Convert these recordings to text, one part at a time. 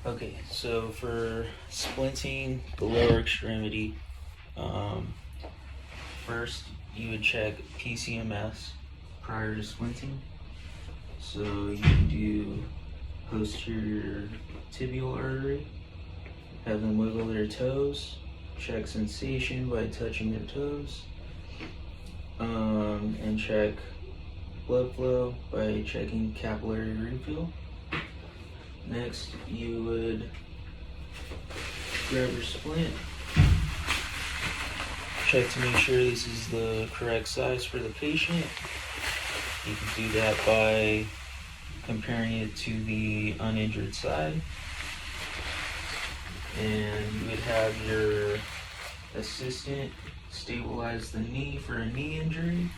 Okay, so for splinting the lower extremity, first you would check PCMS prior to splinting. So you can do posterior tibial artery, have them wiggle their toes, check sensation by touching their toes, and check blood flow by checking capillary refill. Next, you would grab your splint, check to make sure this is the correct size for the patient. You can do that by comparing it to the uninjured side. And you would have your assistant stabilize the knee for a knee injury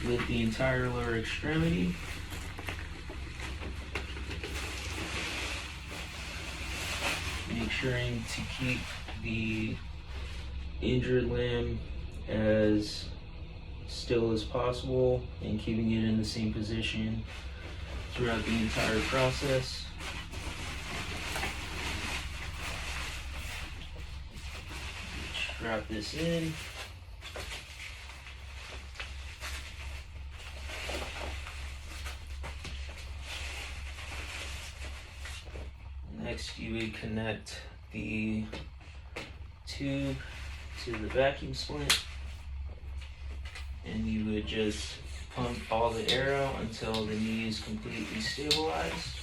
with the entire lower extremity. Make sure to keep the injured limb as still as possible and keeping it in the same position throughout the entire process. Strap this in. Next, you would connect the tube to the vacuum splint, and you would just pump all the air out until the knee is completely stabilized.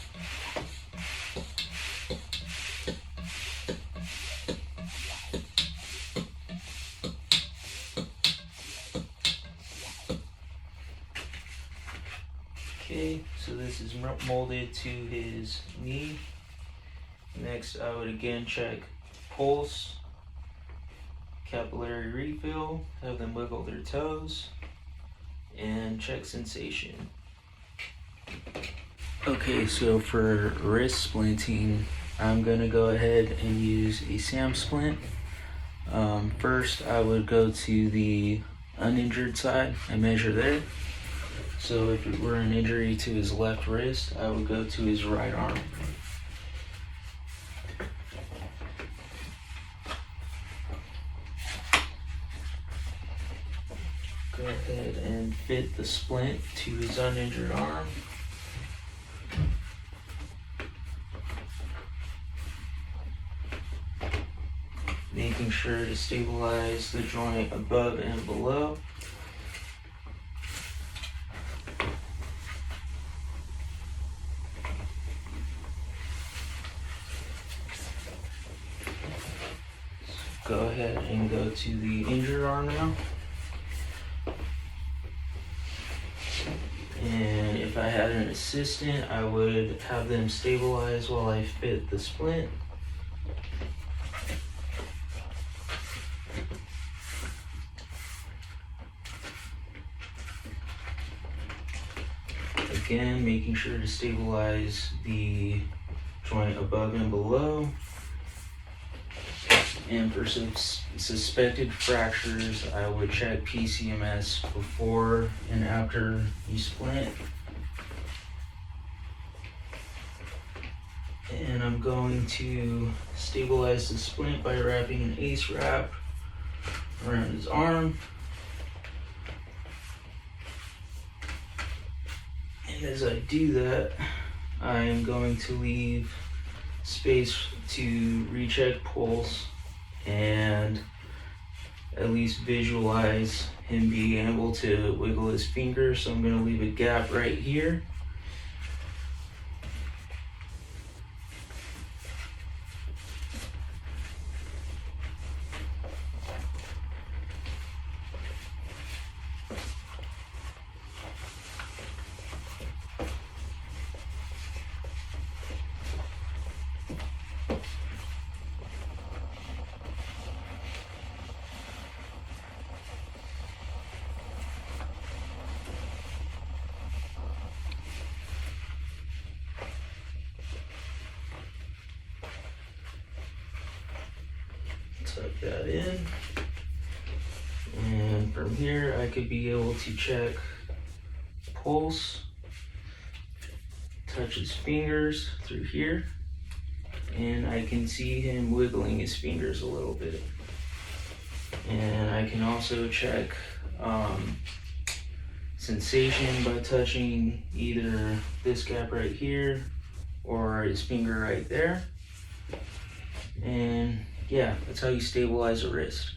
Okay, so this is molded to his knee. Next, I would again check pulse, capillary refill, have them wiggle their toes, and check sensation. Okay, so for wrist splinting, I'm gonna go ahead and use a SAM splint. First, I would go to the uninjured side and measure there. So if it were an injury to his left wrist, I would go to his right arm. Go ahead and fit the splint to his uninjured arm. Making sure to stabilize the joint above and below. Go ahead and go to the injured arm now. And if I had an assistant, I would have them stabilize while I fit the splint. Again, making sure to stabilize the joint above and below. And for some suspected fractures, I would check PCMS before and after you splint. And I'm going to stabilize the splint by wrapping an ACE wrap around his arm. And as I do that, I am going to leave space to recheck pulse and at least visualize him being able to wiggle his fingers. So I'm going to leave a gap right here. Tuck that in, and from here I could be able to check pulse, touch his fingers through here, and I can see him wiggling his fingers a little bit. And I can also check sensation by touching either this gap right here or his finger right there. And yeah, that's how you stabilize a wrist.